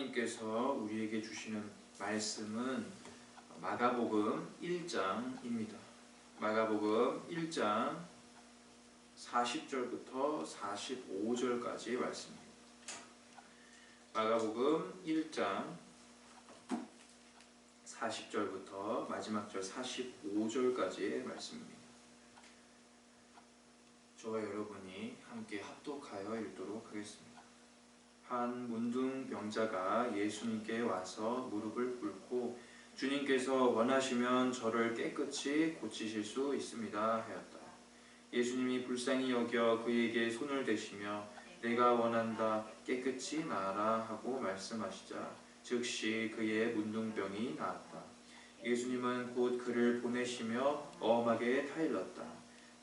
하나님께서 우리에게 주시는 말씀은 마가복음 1장입니다. 마가복음 1장 40절부터 45절까지의 말씀입니다. 마가복음 1장 40절부터 마지막 절 45절까지의 말씀입니다. 저와 여러분이 함께 합독하여 읽도록 하겠습니다. 한 문둥병자가 예수님께 와서 무릎을 꿇고 주님께서 원하시면 저를 깨끗이 고치실 수 있습니다 하였다. 예수님이 불쌍히 여겨 그에게 손을 대시며 내가 원한다 깨끗이 나아라 하고 말씀하시자 즉시 그의 문둥병이 나았다. 예수님은 곧 그를 보내시며 엄하게 타일렀다.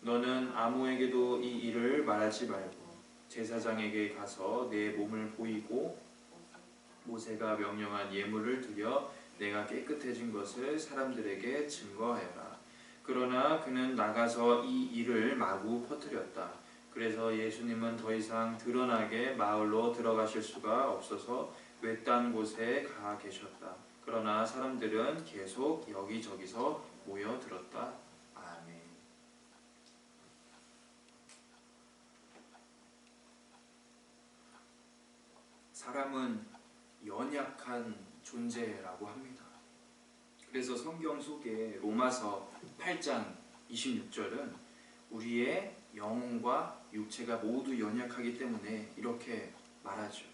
너는 아무에게도 이 일을 말하지 말고 제사장에게 가서 내 몸을 보이고 모세가 명령한 예물을 드려 내가 깨끗해진 것을 사람들에게 증거하여라. 그러나 그는 나가서 이 일을 마구 퍼뜨렸다. 그래서 예수님은 더 이상 드러나게 마을로 들어가실 수가 없어서 외딴 곳에 가 계셨다. 그러나 사람들은 계속 여기저기서 모여들었다. 아멘. 사람은 연약한 존재라고 합니다. 그래서 성경 속에 로마서 8장 26절은 우리의 영혼과 육체가 모두 연약하기 때문에 이렇게 말하죠.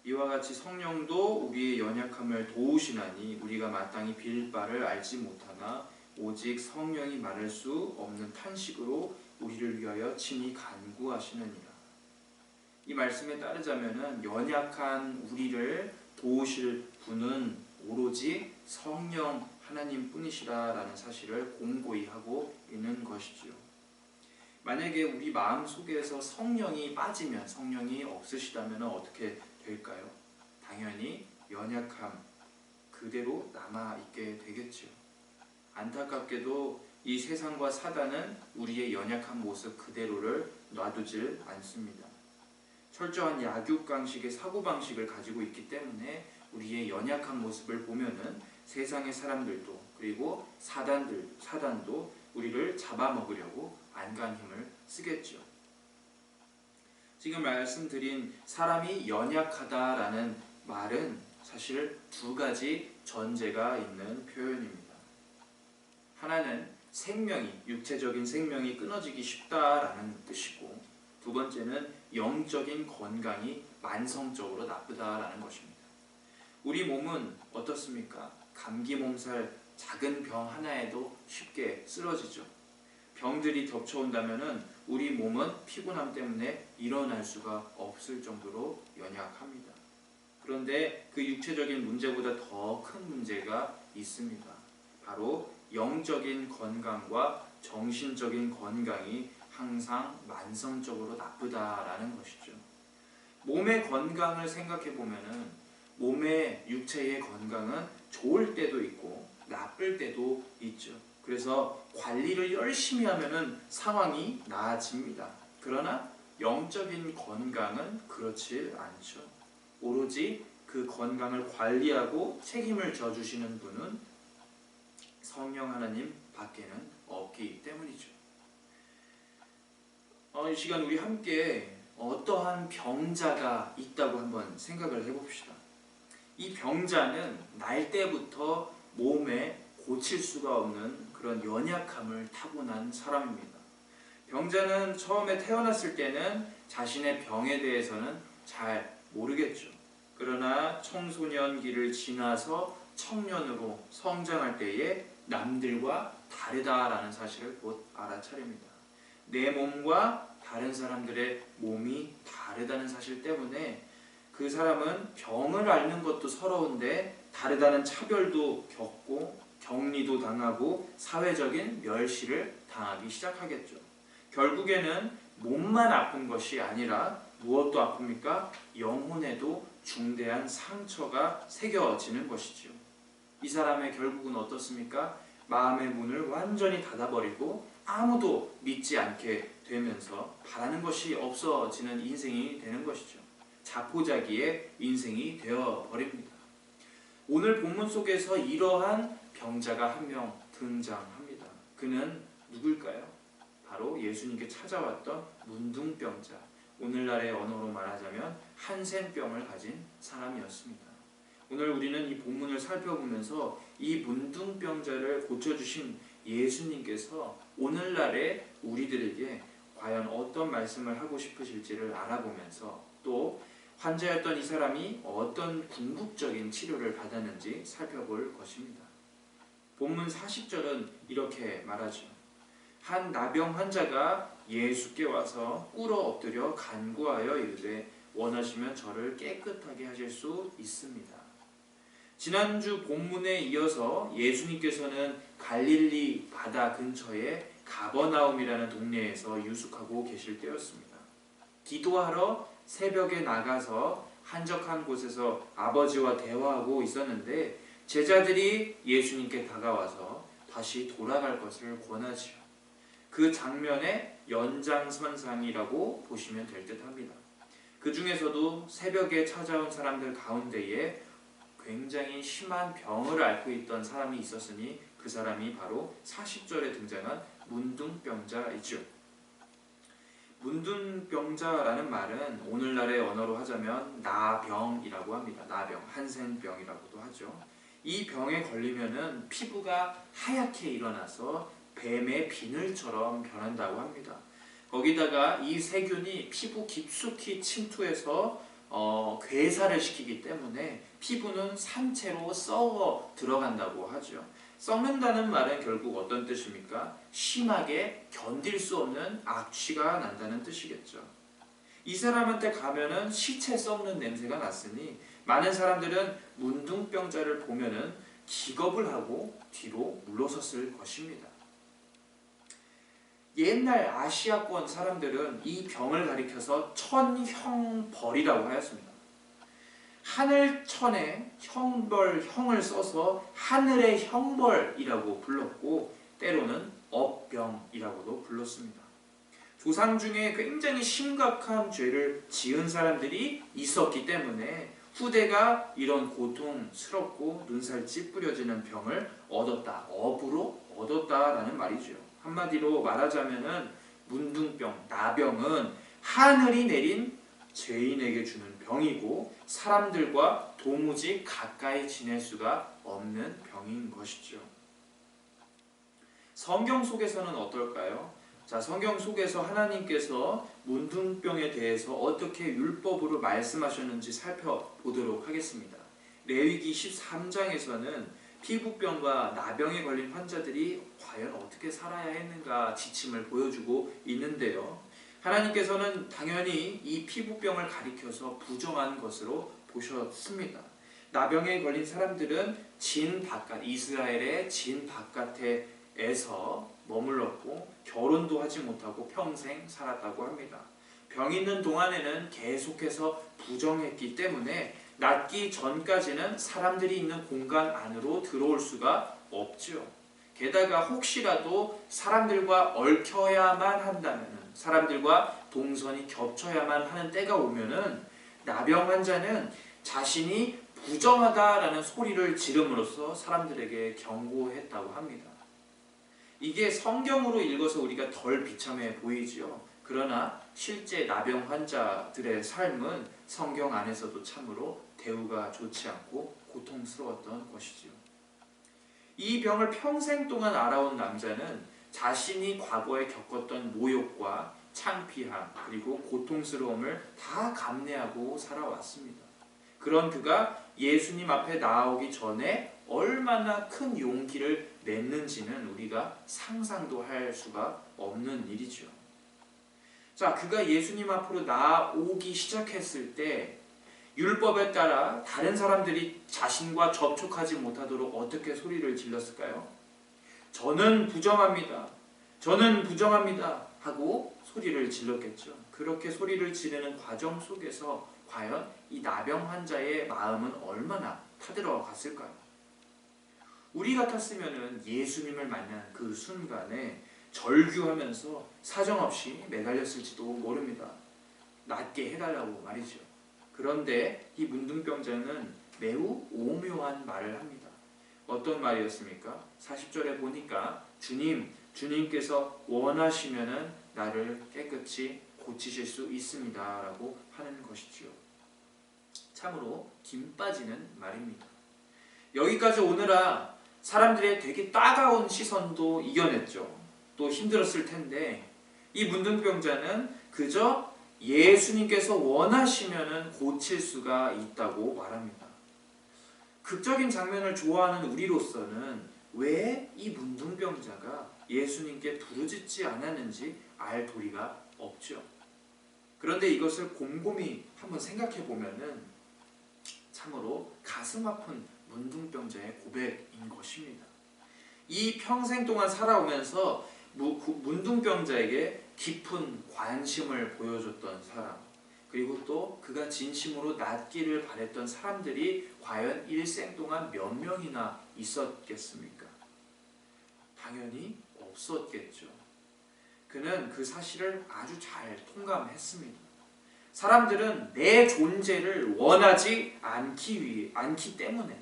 이와 같이 성령도 우리의 연약함을 도우시나니 우리가 마땅히 빌 바를 알지 못하나 오직 성령이 말할 수 없는 탄식으로 우리를 위하여 친히 간구하시느니라. 이 말씀에 따르자면은 연약한 우리를 도우실 분은 오로지 성령 하나님 뿐이시라라는 사실을 공고히 하고 있는 것이지요. 만약에 우리 마음 속에서 성령이 빠지면, 성령이 없으시다면 어떻게 될까요? 당연히 연약함 그대로 남아있게 되겠죠. 안타깝게도 이 세상과 사단은 우리의 연약한 모습 그대로를 놔두질 않습니다. 철저한 약육강식의 사고방식을 가지고 있기 때문에 우리의 연약한 모습을 보면은 세상의 사람들도 그리고 사단도 우리를 잡아먹으려고 안간 힘을 쓰겠죠. 지금 말씀드린 사람이 연약하다라는 말은 사실 두 가지 전제가 있는 표현입니다. 하나는 생명이, 육체적인 생명이 끊어지기 쉽다라는 뜻이고 두 번째는 영적인 건강이 만성적으로 나쁘다라는 것입니다. 우리 몸은 어떻습니까? 감기 몸살 작은 병 하나에도 쉽게 쓰러지죠. 병들이 덮쳐온다면 우리 몸은 피곤함 때문에 일어날 수가 없을 정도로 연약합니다. 그런데 그 육체적인 문제보다 더 큰 문제가 있습니다. 바로 영적인 건강과 정신적인 건강이 항상 만성적으로 나쁘다라는 것이죠. 몸의 건강을 생각해 보면은 몸의 육체의 건강은 좋을 때도 있고 나쁠 때도 있죠. 그래서 관리를 열심히 하면은 상황이 나아집니다. 그러나 영적인 건강은 그렇지 않죠. 오로지 그 건강을 관리하고 책임을 져주시는 분은 성령 하나님 밖에는 없기 때문이죠. 이 시간 우리 함께 어떠한 병자가 있다고 한번 생각을 해봅시다. 이 병자는 날 때부터 몸에 고칠 수가 없는 그런 연약함을 타고난 사람입니다. 병자는 처음에 태어났을 때는 자신의 병에 대해서는 잘 모르겠죠. 그러나 청소년기를 지나서 청년으로 성장할 때에 남들과 다르다라는 사실을 곧 알아차립니다. 내 몸과 다른 사람들의 몸이 다르다는 사실 때문에 그 사람은 병을 앓는 것도 서러운데 다르다는 차별도 겪고 격리도 당하고 사회적인 멸시를 당하기 시작하겠죠. 결국에는 몸만 아픈 것이 아니라 무엇도 아픕니까? 영혼에도 중대한 상처가 새겨지는 것이죠. 이 사람의 결국은 어떻습니까? 마음의 문을 완전히 닫아버리고 아무도 믿지 않게 되면서 바라는 것이 없어지는 인생이 되는 것이죠. 자포자기의 인생이 되어버립니다. 오늘 본문 속에서 이러한 병자가 한 명 등장합니다. 그는 누굴까요? 바로 예수님께 찾아왔던 문둥병자, 오늘날의 언어로 말하자면 한센병을 가진 사람이었습니다. 오늘 우리는 이 본문을 살펴보면서 이 문둥병자를 고쳐주신 예수님께서 오늘날의 우리들에게 과연 어떤 말씀을 하고 싶으실지를 알아보면서 또 환자였던 이 사람이 어떤 궁극적인 치료를 받았는지 살펴볼 것입니다. 본문 40절은 이렇게 말하죠. 한 나병 환자가 예수께 와서 꿇어 엎드려 간구하여 이르되 원하시면 저를 깨끗하게 하실 수 있습니다. 지난주 본문에 이어서 예수님께서는 갈릴리 바다 근처에 가버나움이라는 동네에서 유숙하고 계실 때였습니다. 기도하러 새벽에 나가서 한적한 곳에서 아버지와 대화하고 있었는데 제자들이 예수님께 다가와서 다시 돌아갈 것을 권하지요. 그 장면의 연장선상이라고 보시면 될 듯합니다. 그 중에서도 새벽에 찾아온 사람들 가운데에 굉장히 심한 병을 앓고 있던 사람이 있었으니 그 사람이 바로 40절에 등장한 문둥병자이죠. 문둥병자라는 말은 오늘날의 언어로 하자면 나병이라고 합니다. 나병, 한센병이라고도 하죠. 이 병에 걸리면은 피부가 하얗게 일어나서 뱀의 비늘처럼 변한다고 합니다. 거기다가 이 세균이 피부 깊숙이 침투해서 괴사를 시키기 때문에 피부는 산채로 썩어 들어간다고 하죠. 썩는다는 말은 결국 어떤 뜻입니까? 심하게 견딜 수 없는 악취가 난다는 뜻이겠죠. 이 사람한테 가면은 시체 썩는 냄새가 났으니 많은 사람들은 문둥병자를 보면은 기겁을 하고 뒤로 물러섰을 것입니다. 옛날 아시아권 사람들은 이 병을 가리켜서 천형벌이라고 하였습니다. 하늘천에 형을 써서 하늘의 형벌이라고 불렀고 때로는 업병이라고도 불렀습니다. 조상 중에 굉장히 심각한 죄를 지은 사람들이 있었기 때문에 후대가 이런 고통스럽고 눈살 찌푸려지는 병을 얻었다, 업으로 얻었다라는 말이죠. 한마디로 말하자면은 문둥병, 나병은 하늘이 내린 죄인에게 주는 병이고 사람들과 도무지 가까이 지낼 수가 없는 병인 것이죠. 성경 속에서는 어떨까요? 자, 성경 속에서 하나님께서 문둥병에 대해서 어떻게 율법으로 말씀하셨는지 살펴보도록 하겠습니다. 레위기 13장에서는 피부병과 나병에 걸린 환자들이 과연 어떻게 살아야 했는가 지침을 보여주고 있는데요. 하나님께서는 당연히 이 피부병을 가리켜서 부정한 것으로 보셨습니다. 나병에 걸린 사람들은 진 바깥, 이스라엘의 진 바깥에서 머물렀고 결혼도 하지 못하고 평생 살았다고 합니다. 병 있는 동안에는 계속해서 부정했기 때문에 낫기 전까지는 사람들이 있는 공간 안으로 들어올 수가 없죠. 게다가 혹시라도 사람들과 얽혀야만 한다면, 사람들과 동선이 겹쳐야만 하는 때가 오면은 나병 환자는 자신이 부정하다라는 소리를 지름으로써 사람들에게 경고했다고 합니다. 이게 성경으로 읽어서 우리가 덜 비참해 보이지요. 그러나 실제 나병 환자들의 삶은 성경 안에서도 참으로 대우가 좋지 않고 고통스러웠던 것이지요. 이 병을 평생 동안 알아온 남자는 자신이 과거에 겪었던 모욕과 창피함 그리고 고통스러움을 다 감내하고 살아왔습니다. 그런 그가 예수님 앞에 나오기 전에 얼마나 큰 용기를 냈는지는 우리가 상상도 할 수가 없는 일이죠. 자, 그가 예수님 앞으로 나오기 시작했을 때 율법에 따라 다른 사람들이 자신과 접촉하지 못하도록 어떻게 소리를 질렀을까요? 저는 부정합니다. 저는 부정합니다. 하고 소리를 질렀겠죠. 그렇게 소리를 지르는 과정 속에서 과연 이 나병 환자의 마음은 얼마나 타들어 갔을까요? 우리 같았으면 예수님을 만난 그 순간에 절규하면서 사정없이 매달렸을지도 모릅니다. 낫게 해달라고 말이죠. 그런데 이 문둥병자는 매우 오묘한 말을 합니다. 어떤 말이었습니까? 40절에 보니까 주님께서 원하시면은 나를 깨끗이 고치실 수 있습니다 라고 하는 것이지요. 참으로 김 빠지는 말입니다. 여기까지 오느라 사람들의 되게 따가운 시선도 이겨냈죠. 또 힘들었을 텐데 이 문둥병자는 그저 예수님께서 원하시면은 고칠 수가 있다고 말합니다. 극적인 장면을 좋아하는 우리로서는 왜 이 문둥병자가 예수님께 부르짖지 않았는지 알 도리가 없죠. 그런데 이것을 곰곰이 한번 생각해 보면은 참으로 가슴 아픈 문둥병자의 고백인 것입니다. 이 평생 동안 살아오면서 문둥병자에게 깊은 관심을 보여줬던 사람, 그리고 또 그가 진심으로 낫기를 바랬던 사람들이 과연 일생 동안 몇 명이나 있었겠습니까? 당연히 없었겠죠. 그는 그 사실을 아주 잘 통감했습니다. 사람들은 내 존재를 원하지 않기 때문에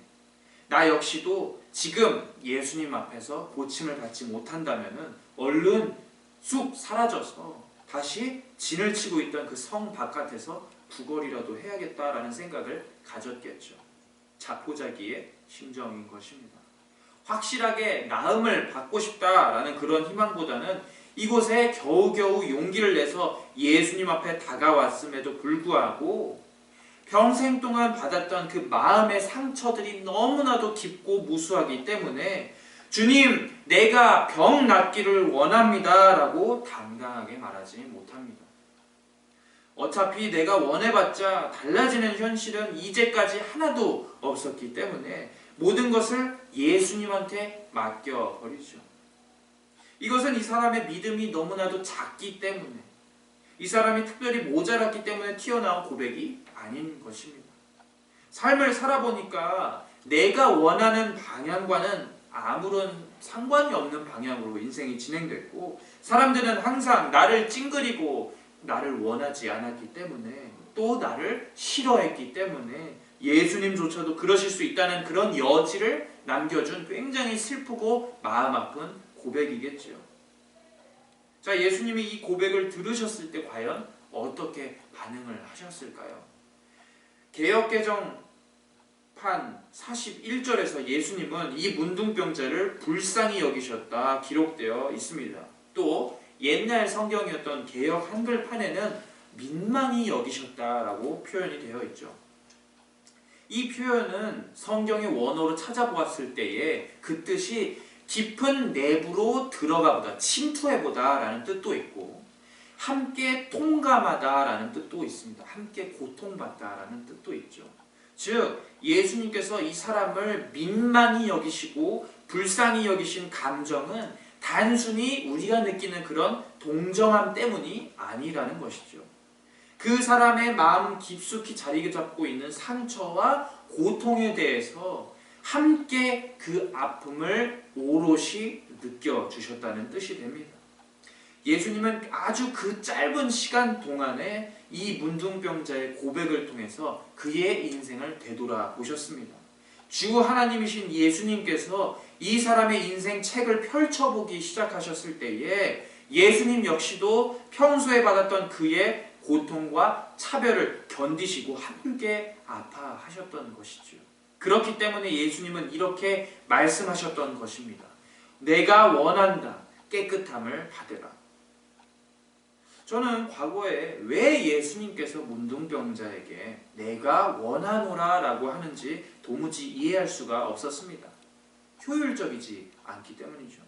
나 역시도 지금 예수님 앞에서 고침을 받지 못한다면 얼른 쑥 사라져서 다시 진을 치고 있던 그 성 바깥에서 구걸이라도 해야겠다라는 생각을 가졌겠죠. 자포자기의 심정인 것입니다. 확실하게 나음을 받고 싶다라는 그런 희망보다는 이곳에 겨우겨우 용기를 내서 예수님 앞에 다가왔음에도 불구하고 평생 동안 받았던 그 마음의 상처들이 너무나도 깊고 무수하기 때문에 주님, 내가 병 낫기를 원합니다 라고 당당하게 말하지 못합니다. 어차피 내가 원해봤자 달라지는 현실은 이제까지 하나도 없었기 때문에 모든 것을 예수님한테 맡겨버리죠. 이것은 이 사람의 믿음이 너무나도 작기 때문에, 이 사람이 특별히 모자랐기 때문에 튀어나온 고백이 아닌 것입니다. 삶을 살아보니까 내가 원하는 방향과는 아무런 상관이 없는 방향으로 인생이 진행됐고, 사람들은 항상 나를 찡그리고 나를 원하지 않았기 때문에, 또 나를 싫어했기 때문에 예수님조차도 그러실 수 있다는 그런 여지를 남겨준 굉장히 슬프고 마음 아픈 고백이겠죠. 자, 예수님이 이 고백을 들으셨을 때 과연 어떻게 반응을 하셨을까요? 개역개정판 41절에서 예수님은 이 문둥병자를 불쌍히 여기셨다 기록되어 있습니다. 또 옛날 성경이었던 개역 한글판에는 민망히 여기셨다라고 표현이 되어 있죠. 이 표현은 성경의 원어로 찾아보았을 때에 그 뜻이 깊은 내부로 들어가보다, 침투해보다 라는 뜻도 있고, 함께 통감하다 라는 뜻도 있습니다. 함께 고통받다 라는 뜻도 있죠. 즉 예수님께서 이 사람을 민망히 여기시고 불쌍히 여기신 감정은 단순히 우리가 느끼는 그런 동정함 때문이 아니라는 것이죠. 그 사람의 마음 깊숙이 자리 잡고 있는 상처와 고통에 대해서 함께 그 아픔을 오롯이 느껴주셨다는 뜻이 됩니다. 예수님은 아주 그 짧은 시간 동안에 이 문둥병자의 고백을 통해서 그의 인생을 되돌아보셨습니다. 주 하나님이신 예수님께서 이 사람의 인생 책을 펼쳐보기 시작하셨을 때에 예수님 역시도 평소에 받았던 그의 고통과 차별을 견디시고 함께 아파하셨던 것이죠. 그렇기 때문에 예수님은 이렇게 말씀하셨던 것입니다. 내가 원한다. 깨끗함을 받으라. 저는 과거에 왜 예수님께서 문둥병자에게 내가 원하노라 라고 하는지 도무지 이해할 수가 없었습니다. 효율적이지 않기 때문이죠.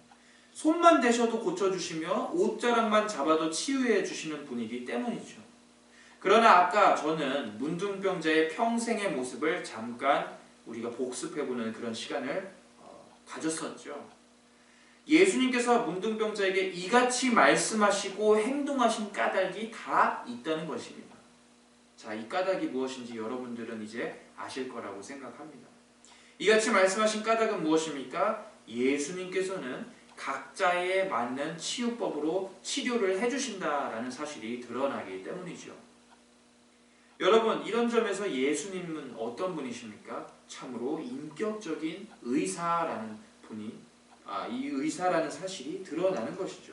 손만 대셔도 고쳐주시며 옷자락만 잡아도 치유해 주시는 분이기 때문이죠. 그러나 아까 저는 문둥병자의 평생의 모습을 잠깐 우리가 복습해보는 그런 시간을 가졌었죠. 예수님께서 문둥병자에게 이같이 말씀하시고 행동하신 까닭이 다 있다는 것입니다. 자, 이 까닭이 무엇인지 여러분들은 이제 아실 거라고 생각합니다. 이같이 말씀하신 까닭은 무엇입니까? 예수님께서는 각자에 맞는 치유법으로 치료를 해주신다라는 사실이 드러나기 때문이죠. 여러분, 이런 점에서 예수님은 어떤 분이십니까? 참으로 인격적인 의사라는 분이 이 의사라는 사실이 드러나는 것이죠.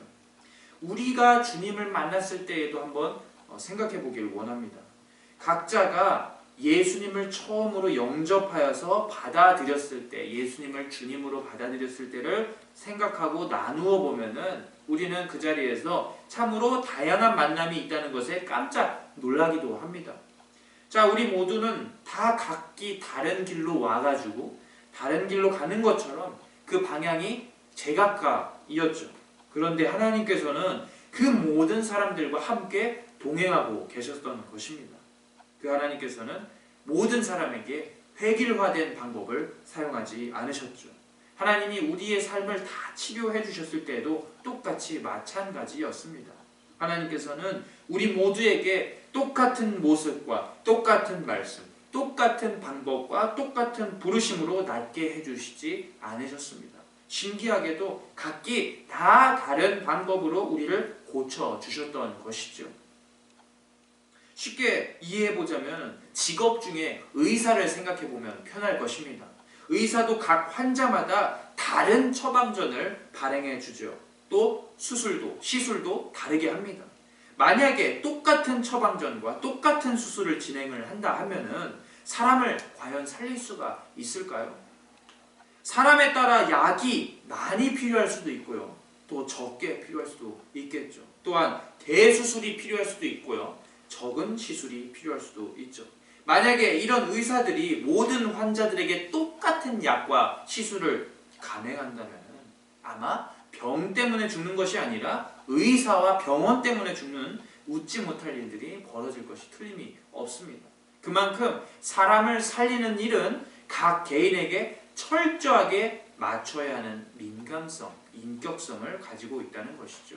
우리가 주님을 만났을 때에도 한번 생각해 보길 원합니다. 각자가 예수님을 처음으로 영접하여서 받아들였을 때, 예수님을 주님으로 받아들였을 때를 생각하고 나누어 보면은 우리는 그 자리에서 참으로 다양한 만남이 있다는 것에 깜짝 놀라기도 합니다. 자, 우리 모두는 다 각기 다른 길로 와가지고 다른 길로 가는 것처럼 그 방향이 제각각이었죠. 그런데 하나님께서는 그 모든 사람들과 함께 동행하고 계셨던 것입니다. 그 하나님께서는 모든 사람에게 획일화된 방법을 사용하지 않으셨죠. 하나님이 우리의 삶을 다 치료해 주셨을 때에도 똑같이 마찬가지였습니다. 하나님께서는 우리 모두에게 똑같은 모습과 똑같은 말씀, 똑같은 방법과 똑같은 부르심으로 낫게 해주시지 않으셨습니다. 신기하게도 각기 다 다른 방법으로 우리를 고쳐주셨던 것이죠. 쉽게 이해해보자면 직업 중에 의사를 생각해보면 편할 것입니다. 의사도 각 환자마다 다른 처방전을 발행해주죠. 또 시술도 다르게 합니다. 만약에 똑같은 처방전과 똑같은 수술을 진행을 한다 하면은 사람을 과연 살릴 수가 있을까요? 사람에 따라 약이 많이 필요할 수도 있고요. 또 적게 필요할 수도 있겠죠. 또한 대수술이 필요할 수도 있고요. 적은 시술이 필요할 수도 있죠. 만약에 이런 의사들이 모든 환자들에게 똑같은 약과 시술을 감행한다면 아마 병 때문에 죽는 것이 아니라 의사와 병원 때문에 죽는 웃지 못할 일들이 벌어질 것이 틀림이 없습니다. 그만큼 사람을 살리는 일은 각 개인에게 철저하게 맞춰야 하는 민감성, 인격성을 가지고 있다는 것이죠.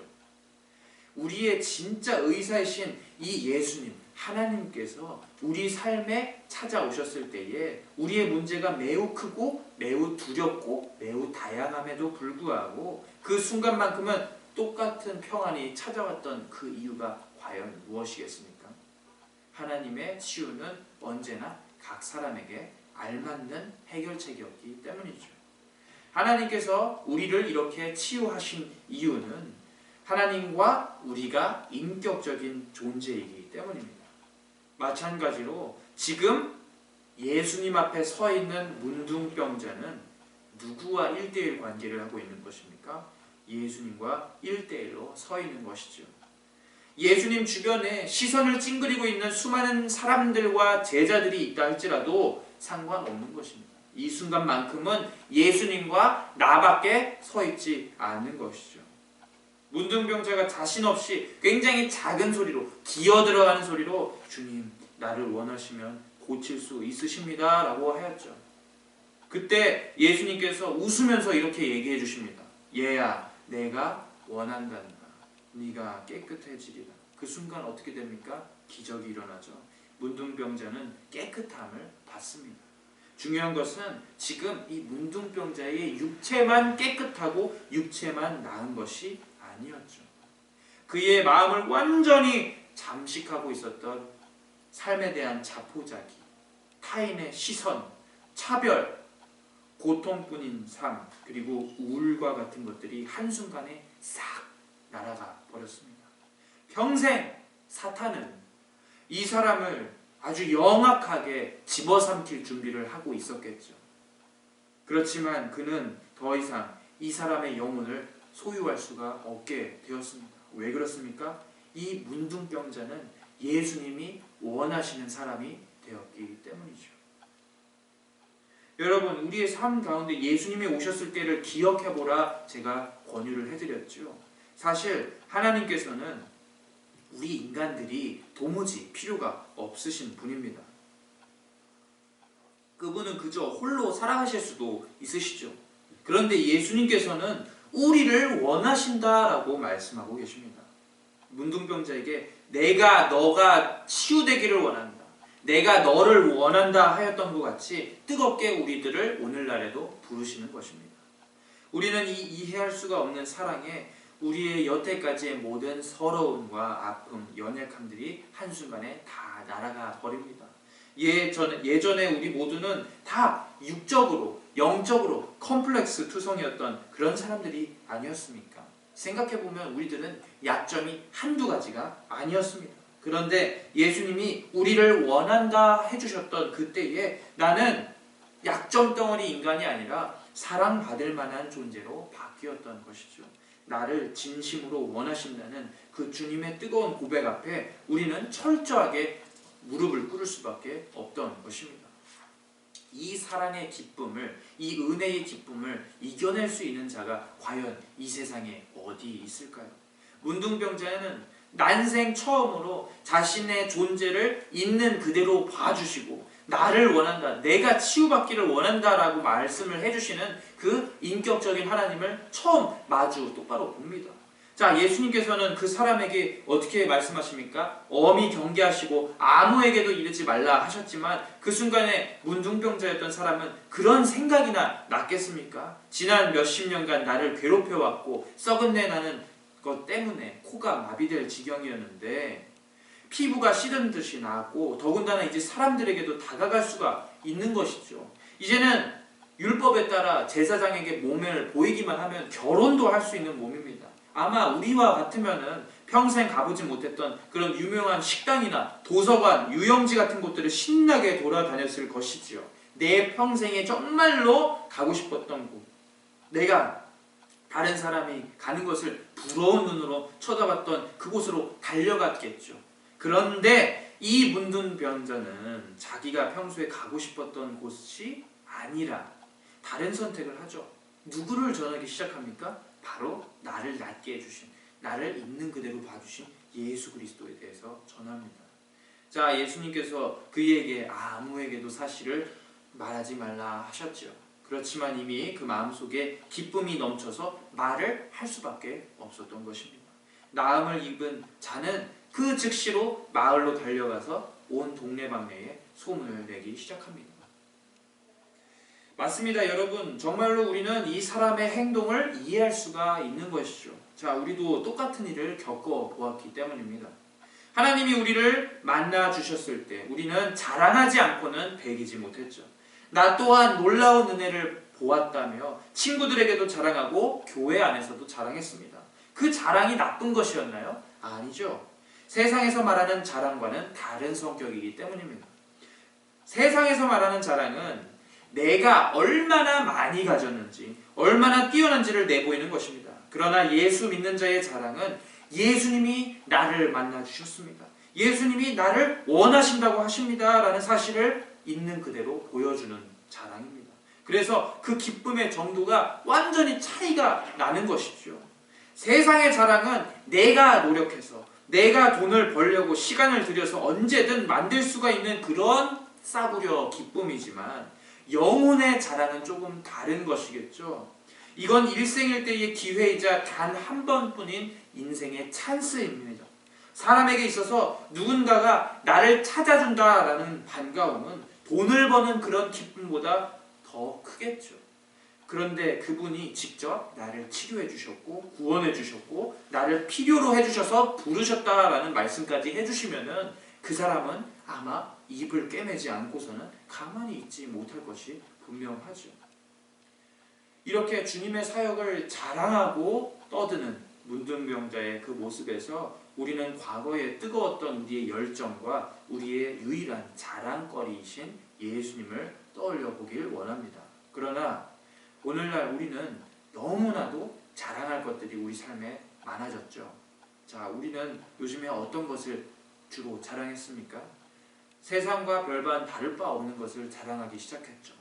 우리의 진짜 의사이신 이 예수님, 하나님께서 우리 삶에 찾아오셨을 때에 우리의 문제가 매우 크고 매우 두렵고 매우 다양함에도 불구하고 그 순간만큼은 똑같은 평안이 찾아왔던 그 이유가 과연 무엇이겠습니까? 하나님의 치유는 언제나 각 사람에게 알맞는 해결책이었기 때문이죠. 하나님께서 우리를 이렇게 치유하신 이유는 하나님과 우리가 인격적인 존재이기 때문입니다. 마찬가지로 지금 예수님 앞에 서 있는 문둥병자는 누구와 1대1 관계를 하고 있는 것입니까? 예수님과 1대1로 서 있는 것이죠. 예수님 주변에 시선을 찡그리고 있는 수많은 사람들과 제자들이 있다 할지라도 상관없는 것입니다. 이 순간만큼은 예수님과 나밖에 서 있지 않는 것이죠. 문둥병자가 자신 없이 굉장히 작은 소리로 기어 들어가는 소리로 주님 나를 원하시면 고칠 수 있으십니다 라고 하였죠. 그때 예수님께서 웃으면서 이렇게 얘기해 주십니다. 얘야 내가 원한단다. 네가 깨끗해지리라. 그 순간 어떻게 됩니까? 기적이 일어나죠. 문둥병자는 깨끗함을 받습니다. 중요한 것은 지금 이 문둥병자의 육체만 깨끗하고 육체만 나은 것이 아니었죠. 그의 마음을 완전히 잠식하고 있었던 삶에 대한 자포자기, 타인의 시선, 차별, 고통뿐인 삶, 그리고 우울과 같은 것들이 한순간에 싹 날아가 버렸습니다. 평생 사탄은 이 사람을 아주 영악하게 집어삼킬 준비를 하고 있었겠죠. 그렇지만 그는 더 이상 이 사람의 영혼을 소유할 수가 없게 되었습니다. 왜 그렇습니까? 이 문둥병자는 예수님이 원하시는 사람이 되었기 때문이죠. 여러분, 우리의 삶 가운데 예수님이 오셨을 때를 기억해보라 제가 권유를 해드렸죠. 사실 하나님께서는 우리 인간들이 도무지 필요가 없으신 분입니다. 그분은 그저 홀로 살아가실 수도 있으시죠. 그런데 예수님께서는 우리를 원하신다라고 말씀하고 계십니다. 문둥병자에게 내가 너가 치유되기를 원한다. 내가 너를 원한다 하였던 것 같이 뜨겁게 우리들을 오늘날에도 부르시는 것입니다. 우리는 이 이해할 수가 없는 사랑에 우리의 여태까지의 모든 서러움과 아픔, 연약함들이 한순간에 다 날아가 버립니다. 예전에 우리 모두는 다 육적으로, 영적으로 컴플렉스 투성이었던 그런 사람들이 아니었습니까? 생각해보면 우리들은 약점이 한두 가지가 아니었습니다. 그런데 예수님이 우리를 원한다 해주셨던 그때에 나는 약점 덩어리 인간이 아니라 사랑받을 만한 존재로 바뀌었던 것이죠. 나를 진심으로 원하신다는 그 주님의 뜨거운 고백 앞에 우리는 철저하게 무릎을 꿇을 수밖에 없던 것입니다. 이 사랑의 기쁨을, 이 은혜의 기쁨을 이겨낼 수 있는 자가 과연 이 세상에 어디 있을까요? 문둥병자는 난생 처음으로 자신의 존재를 있는 그대로 봐주시고 나를 원한다, 내가 치유받기를 원한다라고 말씀을 해주시는 그 인격적인 하나님을 처음 마주 똑바로 봅니다. 자, 예수님께서는 그 사람에게 어떻게 말씀하십니까? 엄히 경계하시고 아무에게도 이르지 말라 하셨지만 그 순간에 문둥병자였던 사람은 그런 생각이나 났겠습니까? 지난 몇십 년간 나를 괴롭혀왔고 썩은 내 나는 것 때문에 코가 마비될 지경이었는데 피부가 시든 듯이 나았고 더군다나 이제 사람들에게도 다가갈 수가 있는 것이죠. 이제는 율법에 따라 제사장에게 몸을 보이기만 하면 결혼도 할 수 있는 몸입니다. 아마 우리와 같으면은 평생 가보지 못했던 그런 유명한 식당이나 도서관, 유영지 같은 곳들을 신나게 돌아다녔을 것이지요. 내 평생에 정말로 가고 싶었던 곳, 내가 다른 사람이 가는 것을 부러운 눈으로 쳐다봤던 그곳으로 달려갔겠죠. 그런데 이 문둥병자는 자기가 평소에 가고 싶었던 곳이 아니라 다른 선택을 하죠. 누구를 전하기 시작합니까? 바로 나를 낫게 해주신, 나를 있는 그대로 봐주신 예수 그리스도에 대해서 전합니다. 자, 예수님께서 그에게 아무에게도 사실을 말하지 말라 하셨죠. 그렇지만 이미 그 마음속에 기쁨이 넘쳐서 말을 할 수밖에 없었던 것입니다. 나음을 입은 자는 그 즉시로 마을로 달려가서 온 동네방네에 소문을 내기 시작합니다. 맞습니다, 여러분. 정말로 우리는 이 사람의 행동을 이해할 수가 있는 것이죠. 자, 우리도 똑같은 일을 겪어보았기 때문입니다. 하나님이 우리를 만나 주셨을 때 우리는 자랑하지 않고는 배기지 못했죠. 나 또한 놀라운 은혜를 보았다며 친구들에게도 자랑하고 교회 안에서도 자랑했습니다. 그 자랑이 나쁜 것이었나요? 아니죠. 세상에서 말하는 자랑과는 다른 성격이기 때문입니다. 세상에서 말하는 자랑은 내가 얼마나 많이 가졌는지, 얼마나 뛰어난지를 내보이는 것입니다. 그러나 예수 믿는 자의 자랑은 예수님이 나를 만나 주셨습니다. 예수님이 나를 원하신다고 하십니다. 라는 사실을 있는 그대로 보여주는 자랑입니다. 그래서 그 기쁨의 정도가 완전히 차이가 나는 것이죠. 세상의 자랑은 내가 노력해서 내가 돈을 벌려고 시간을 들여서 언제든 만들 수가 있는 그런 싸구려 기쁨이지만 영혼의 자랑은 조금 다른 것이겠죠. 이건 일생일대의 기회이자 단 한 번뿐인 인생의 찬스입니다. 사람에게 있어서 누군가가 나를 찾아준다라는 반가움은 돈을 버는 그런 기쁨보다 더 크겠죠. 그런데 그분이 직접 나를 치료해 주셨고 구원해 주셨고 나를 필요로 해주셔서 부르셨다라는 말씀까지 해주시면은 그 사람은 아마 입을 꿰매지 않고서는 가만히 있지 못할 것이 분명하죠. 이렇게 주님의 사역을 자랑하고 떠드는 문둥병자의 그 모습에서 우리는 과거에 뜨거웠던 우리의 열정과 우리의 유일한 자랑거리이신 예수님을 떠올려 보길 원합니다. 그러나 오늘날 우리는 너무나도 자랑할 것들이 우리 삶에 많아졌죠. 자, 우리는 요즘에 어떤 것을 주로 자랑했습니까? 세상과 별반 다를 바 없는 것을 자랑하기 시작했죠.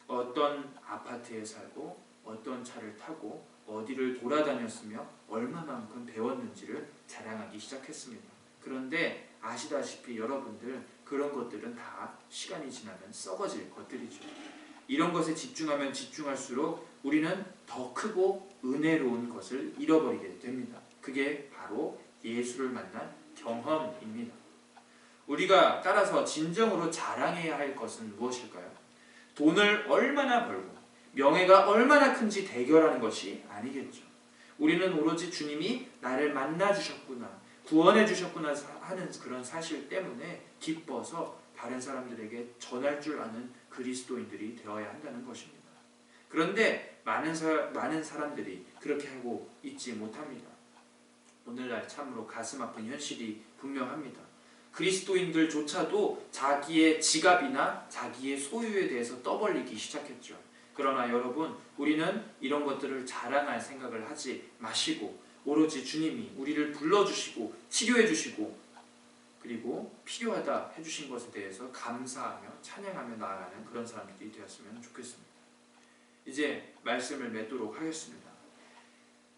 어떤 아파트에 살고 어떤 차를 타고 어디를 돌아다녔으며 얼마만큼 배웠는지를 자랑하기 시작했습니다. 그런데 아시다시피 여러분들 그런 것들은 다 시간이 지나면 썩어질 것들이죠. 이런 것에 집중하면 집중할수록 우리는 더 크고 은혜로운 것을 잃어버리게 됩니다. 그게 바로 예수를 만난 경험입니다. 우리가 따라서 진정으로 자랑해야 할 것은 무엇일까요? 돈을 얼마나 벌고 명예가 얼마나 큰지 대결하는 것이 아니겠죠. 우리는 오로지 주님이 나를 만나 주셨구나, 구원해 주셨구나 하는 그런 사실 때문에 기뻐서 다른 사람들에게 전할 줄 아는 그리스도인들이 되어야 한다는 것입니다. 그런데 많은 사람들이 그렇게 하고 있지 못합니다. 오늘날 참으로 가슴 아픈 현실이 분명합니다. 그리스도인들조차도 자기의 지갑이나 자기의 소유에 대해서 떠벌리기 시작했죠. 그러나 여러분, 우리는 이런 것들을 자랑할 생각을 하지 마시고 오로지 주님이 우리를 불러주시고 치료해주시고 그리고 필요하다 해주신 것에 대해서 감사하며 찬양하며 나아가는 그런 사람들이 되었으면 좋겠습니다. 이제 말씀을 맺도록 하겠습니다.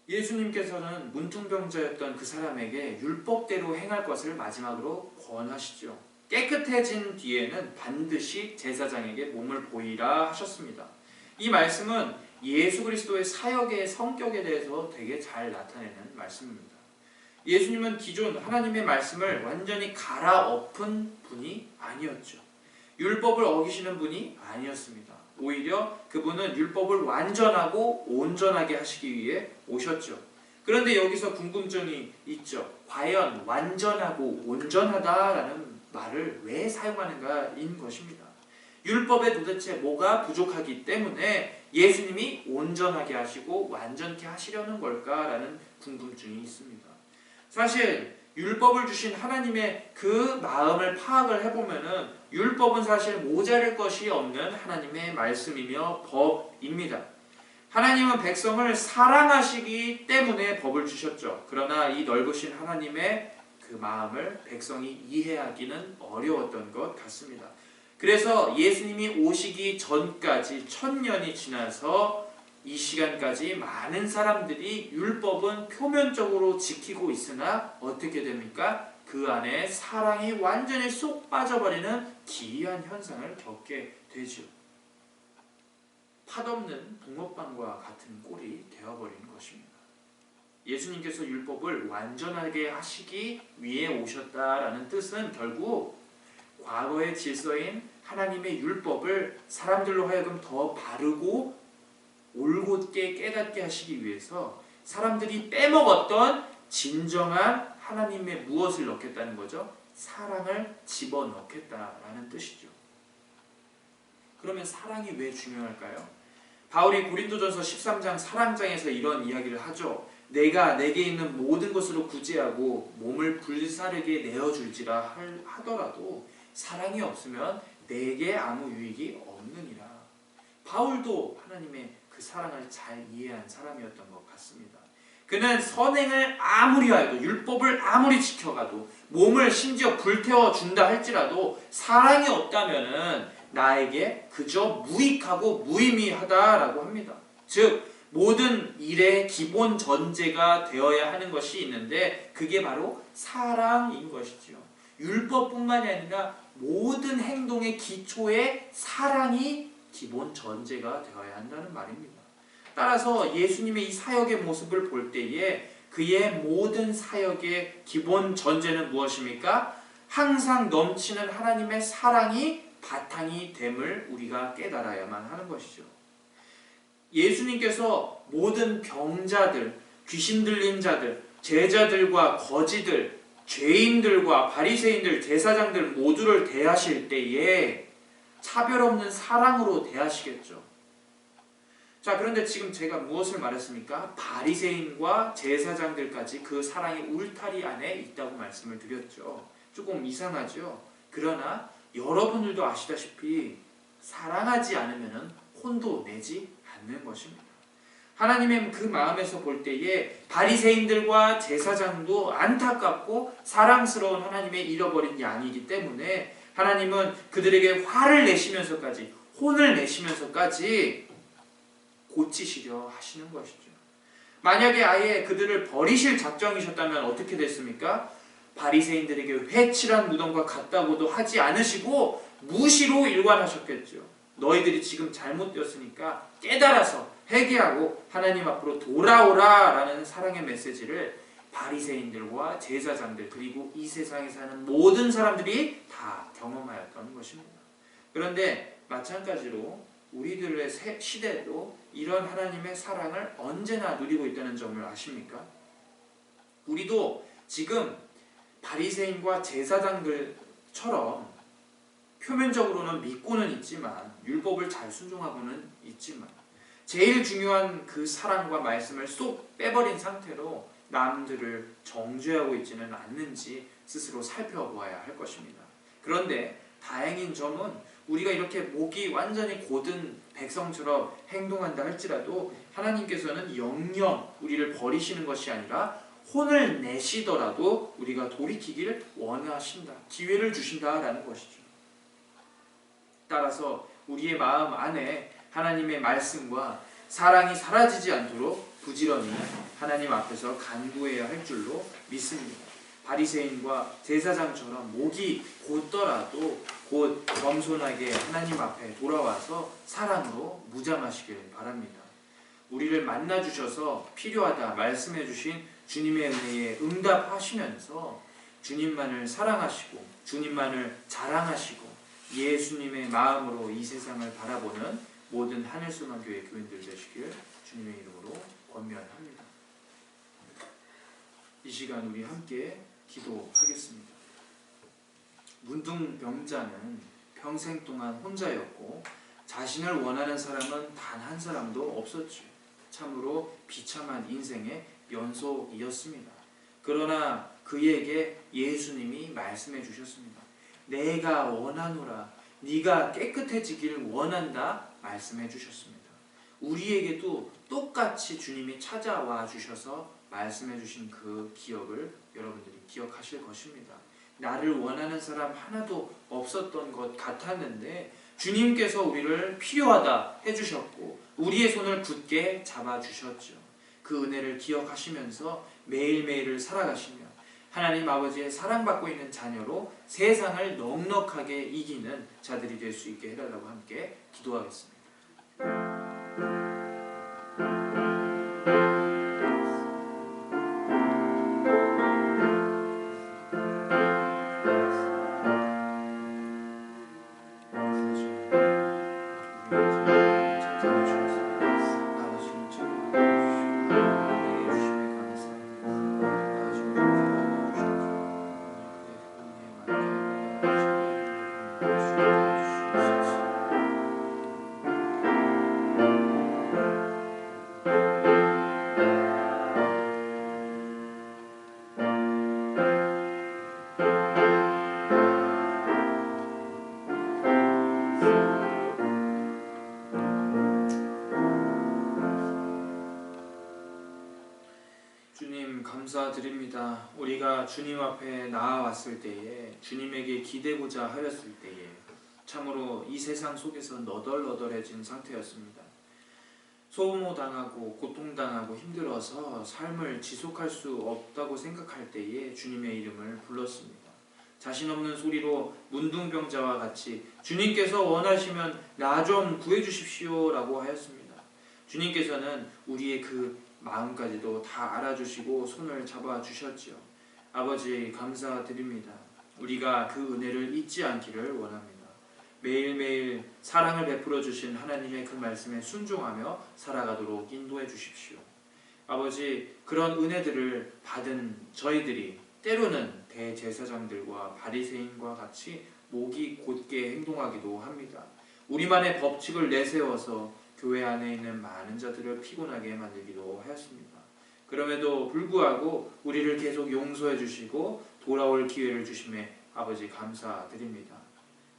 예수님께서는 문둥병자였던 그 사람에게 율법대로 행할 것을 마지막으로 권하시죠. 깨끗해진 뒤에는 반드시 제사장에게 몸을 보이라 하셨습니다. 이 말씀은 예수 그리스도의 사역의 성격에 대해서 되게 잘 나타내는 말씀입니다. 예수님은 기존 하나님의 말씀을 완전히 갈아엎은 분이 아니었죠. 율법을 어기시는 분이 아니었습니다. 오히려 그분은 율법을 완전하고 온전하게 하시기 위해 오셨죠. 그런데 여기서 궁금증이 있죠. 과연 완전하고 온전하다라는 말을 왜 사용하는가인 것입니다. 율법에 도대체 뭐가 부족하기 때문에 예수님이 온전하게 하시고 완전케 하시려는 걸까라는 궁금증이 있습니다. 사실 율법을 주신 하나님의 그 마음을 파악을 해보면은 율법은 사실 모자랄 것이 없는 하나님의 말씀이며 법입니다. 하나님은 백성을 사랑하시기 때문에 법을 주셨죠. 그러나 이 넓으신 하나님의 그 마음을 백성이 이해하기는 어려웠던 것 같습니다. 그래서 예수님이 오시기 전까지 1000년이 지나서 이 시간까지 많은 사람들이 율법은 표면적으로 지키고 있으나 어떻게 됩니까? 그 안에 사랑이 완전히 쏙 빠져버리는 기이한 현상을 겪게 되죠. 팥없는 붕어빵과 같은 꼴이 되어버린 것입니다. 예수님께서 율법을 완전하게 하시기 위해 오셨다라는 뜻은 결국 과거의 질서인 하나님의 율법을 사람들로 하여금 더 바르고 올곧게 깨닫게 하시기 위해서 사람들이 빼먹었던 진정한 하나님의 무엇을 넣겠다는 거죠? 사랑을 집어넣겠다라는 뜻이죠. 그러면 사랑이 왜 중요할까요? 바울이 고린도전서 13장 사랑장에서 이런 이야기를 하죠. 내가 내게 있는 모든 것으로 구제하고 몸을 불사르게 내어줄지라 하더라도 사랑이 없으면 내게 아무 유익이 없느니라. 바울도 하나님의 그 사랑을 잘 이해한 사람이었던 것 같습니다. 그는 선행을 아무리 하여도 율법을 아무리 지켜가도 몸을 심지어 불태워 준다 할지라도 사랑이 없다면은 나에게 그저 무익하고 무의미하다라고 합니다. 즉 모든 일의 기본 전제가 되어야 하는 것이 있는데 그게 바로 사랑인 것이죠. 율법뿐만이 아니라 모든 행동의 기초에 사랑이 기본 전제가 되어야 한다는 말입니다. 따라서 예수님의 이 사역의 모습을 볼 때에 그의 모든 사역의 기본 전제는 무엇입니까? 항상 넘치는 하나님의 사랑이 바탕이 됨을 우리가 깨달아야만 하는 것이죠. 예수님께서 모든 병자들, 귀신 들린 자들, 제자들과 거지들, 죄인들과 바리새인들, 제사장들 모두를 대하실 때에 차별 없는 사랑으로 대하시겠죠. 자, 그런데 지금 제가 무엇을 말했습니까? 바리새인과 제사장들까지 그 사랑의 울타리 안에 있다고 말씀을 드렸죠. 조금 이상하죠. 그러나 여러분들도 아시다시피 사랑하지 않으면 혼도 내지 않는 것입니다. 하나님의 그 마음에서 볼 때에 바리새인들과 제사장도 안타깝고 사랑스러운 하나님의 잃어버린 양이기 때문에 하나님은 그들에게 화를 내시면서까지 혼을 내시면서까지 고치시려 하시는 것이죠. 만약에 아예 그들을 버리실 작정이셨다면 어떻게 됐습니까? 바리새인들에게 회칠한 무덤과 같다고도 하지 않으시고 무시로 일관하셨겠죠. 너희들이 지금 잘못되었으니까 깨달아서 회개하고 하나님 앞으로 돌아오라라는 사랑의 메시지를 바리새인들과 제사장들 그리고 이 세상에 사는 모든 사람들이 다 경험하였던 것입니다. 그런데 마찬가지로 우리들의 시대도 이런 하나님의 사랑을 언제나 누리고 있다는 점을 아십니까? 우리도 지금 바리새인과 제사장들처럼 표면적으로는 믿고는 있지만 율법을 잘 순종하고는 있지만 제일 중요한 그 사랑과 말씀을 쏙 빼버린 상태로 남들을 정죄하고 있지는 않는지 스스로 살펴보아야 할 것입니다. 그런데 다행인 점은 우리가 이렇게 목이 완전히 곧은 백성처럼 행동한다 할지라도 하나님께서는 영영 우리를 버리시는 것이 아니라 혼을 내시더라도 우리가 돌이키기를 원하신다. 기회를 주신다라는 것이죠. 따라서 우리의 마음 안에 하나님의 말씀과 사랑이 사라지지 않도록 부지런히 하나님 앞에서 간구해야 할 줄로 믿습니다. 바리새인과 제사장처럼 목이 곧더라도 곧 겸손하게 하나님 앞에 돌아와서 사랑으로 무장하시길 바랍니다. 우리를 만나주셔서 필요하다 말씀해 주신 주님의 은혜에 응답하시면서 주님만을 사랑하시고 주님만을 자랑하시고 예수님의 마음으로 이 세상을 바라보는 모든 하늘소망교회 교인들 되시길 주님의 이름으로 권면합니다. 이 시간 우리 함께 기도하겠습니다. 문둥병자는 평생 동안 혼자였고 자신을 원하는 사람은 단 한 사람도 없었죠. 참으로 비참한 인생의 연속이었습니다. 그러나 그에게 예수님이 말씀해 주셨습니다. 내가 원하노라. 네가 깨끗해지기를 원한다 말씀해 주셨습니다. 우리에게도 똑같이 주님이 찾아와 주셔서 말씀해 주신 그 기억을 여러분들이 기억하실 것입니다. 나를 원하는 사람 하나도 없었던 것 같았는데 주님께서 우리를 필요하다 해주셨고 우리의 손을 굳게 잡아주셨죠. 그 은혜를 기억하시면서 매일매일을 살아가시며 하나님 아버지의 사랑받고 있는 자녀로 세상을 넉넉하게 이기는 자들이 될 수 있게 해달라고 함께 기도하겠습니다. 주님 감사드립니다. 우리가 주님 앞에 나아왔을 때에 주님에게 기대고자 하였을 때에 참으로 이 세상 속에서 너덜너덜해진 상태였습니다. 소모당하고 고통당하고 힘들어서 삶을 지속할 수 없다고 생각할 때에 주님의 이름을 불렀습니다. 자신 없는 소리로 문둥병자와 같이 주님께서 원하시면 나 좀 구해주십시오 라고 하였습니다. 주님께서는 우리의 그 마음까지도 다 알아주시고 손을 잡아주셨지요. 아버지 감사드립니다. 우리가 그 은혜를 잊지 않기를 원합니다. 매일매일 사랑을 베풀어 주신 하나님의 그 말씀에 순종하며 살아가도록 인도해 주십시오. 아버지 그런 은혜들을 받은 저희들이 때로는 대제사장들과 바리새인과 같이 목이 곧게 행동하기도 합니다. 우리만의 법칙을 내세워서 교회 안에 있는 많은 자들을 피곤하게 만들기도 하였습니다. 그럼에도 불구하고 우리를 계속 용서해 주시고 돌아올 기회를 주심에 아버지 감사드립니다.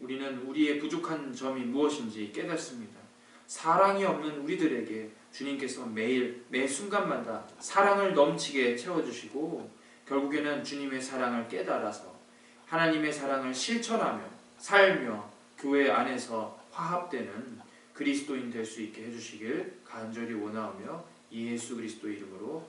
우리는 우리의 부족한 점이 무엇인지 깨닫습니다. 사랑이 없는 우리들에게 주님께서 매일 매 순간마다 사랑을 넘치게 채워주시고 결국에는 주님의 사랑을 깨달아서 하나님의 사랑을 실천하며 살며 교회 안에서 화합되는 그리스도인 될 수 있게 해주시길 간절히 원하오며 예수 그리스도 이름으로